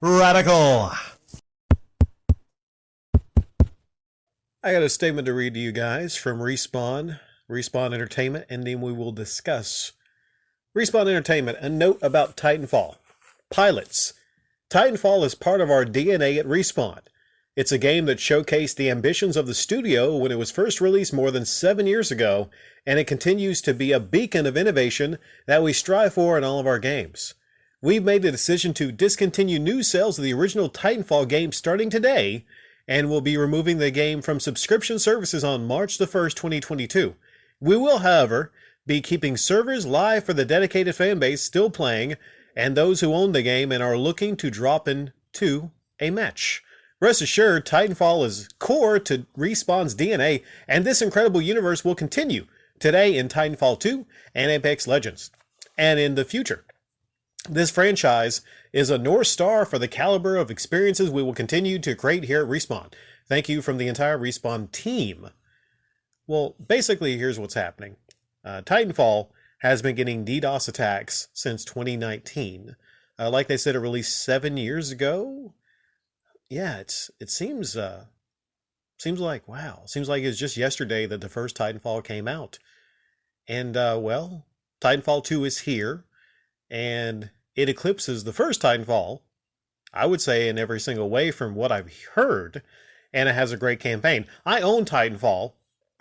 Radical. I got a statement to read to you guys from Respawn Entertainment, and then we will discuss Respawn Entertainment. A note about Titanfall. Pilots. Titanfall is part of our DNA at Respawn. It's a game that showcased the ambitions of the studio when it was first released more than 7 years ago, and it continues to be a beacon of innovation that we strive for in all of our games. We've made the decision to discontinue new sales of the original Titanfall game starting today, and will be removing the game from subscription services on March the 1st, 2022. We will, however, be keeping servers live for the dedicated fanbase still playing, and those who own the game and are looking to drop into a match. Rest assured, Titanfall is core to Respawn's DNA, and this incredible universe will continue today in Titanfall 2 and Apex Legends, and in the future. This franchise is a North Star for the caliber of experiences we will continue to create here at Respawn. Thank you from the entire Respawn team. Well, basically, here's what's happening. Titanfall has been getting DDoS attacks since 2019. Like they said, it released 7 years ago. Yeah, it seems like, wow. Seems like it's just yesterday that the first Titanfall came out. And, well, Titanfall 2 is here. And it eclipses the first Titanfall, I would say, in every single way from what I've heard. And it has a great campaign. I own Titanfall.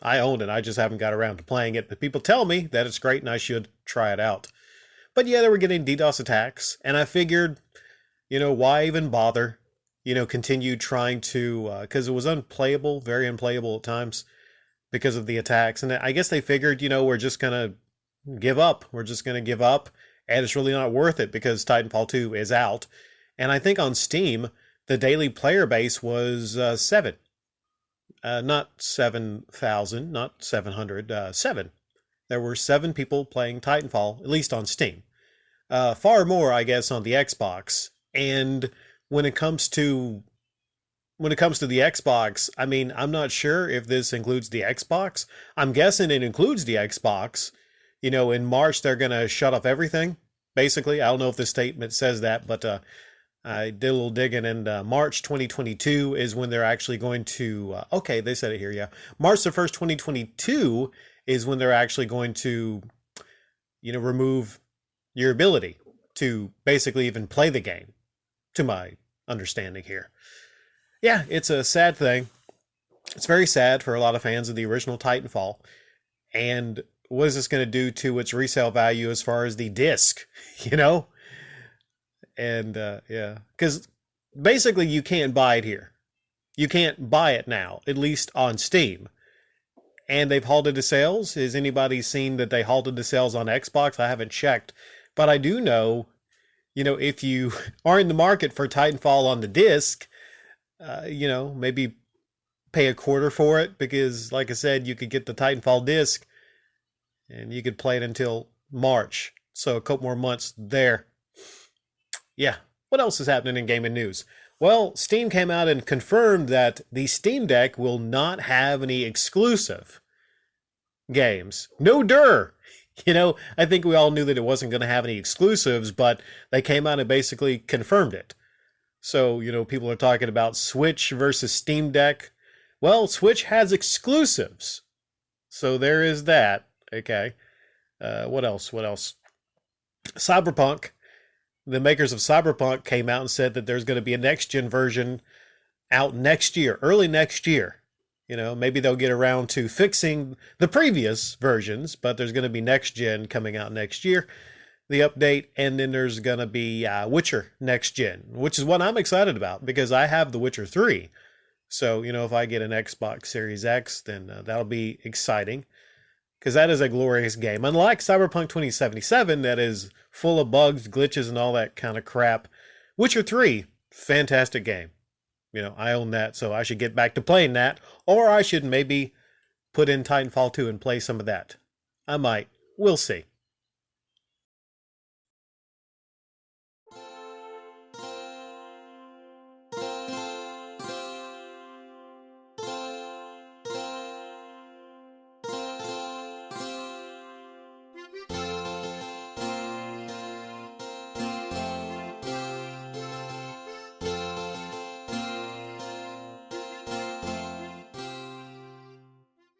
I own it. I just haven't got around to playing it. But people tell me that it's great and I should try it out. But yeah, they were getting DDoS attacks. And I figured, why even bother? Continue trying to, because it was unplayable, very unplayable at times because of the attacks. And I guess they figured, we're just going to give up. We're just going to give up. And it's really not worth it because Titanfall 2 is out. And I think on Steam, the daily player base was 7. Not 7,000, not 700, 7. There were 7 people playing Titanfall, at least on Steam. Far more, I guess, on the Xbox. And when it comes to the Xbox, I mean, I'm not sure if this includes the Xbox. I'm guessing it includes the Xbox. In March, they're going to shut off everything, basically. I don't know if the statement says that, but I did a little digging, and March 2022 is when they're actually going to, okay, they said it here, yeah. March the 1st, 2022 is when they're actually going to, remove your ability to basically even play the game, to my understanding here. Yeah, it's a sad thing. It's very sad for a lot of fans of the original Titanfall, and what is this going to do to its resale value as far as the disc, And, yeah, because basically you can't buy it here. You can't buy it now, at least on Steam. And they've halted the sales. Has anybody seen that they halted the sales on Xbox? I haven't checked. But I do know, if you are in the market for Titanfall on the disc, maybe pay a quarter for it. Because, like I said, you could get the Titanfall disc and you could play it until March. So a couple more months there. Yeah. What else is happening in gaming news? Well, Steam came out and confirmed that the Steam Deck will not have any exclusive games. No dur. I think we all knew that it wasn't going to have any exclusives, but they came out and basically confirmed it. So, people are talking about Switch versus Steam Deck. Well, Switch has exclusives. So there is that. Okay. What else? Cyberpunk. The makers of Cyberpunk came out and said that there's going to be a next-gen version out next year, early next year. Maybe they'll get around to fixing the previous versions, but there's going to be next-gen coming out next year, the update, and then there's going to be Witcher next-gen, which is what I'm excited about because I have The Witcher 3. So, if I get an Xbox Series X, then that'll be exciting. Because that is a glorious game. Unlike Cyberpunk 2077, that is full of bugs, glitches, and all that kind of crap. Witcher 3, fantastic game. I own that, so I should get back to playing that. Or I should maybe put in Titanfall 2 and play some of that. I might. We'll see.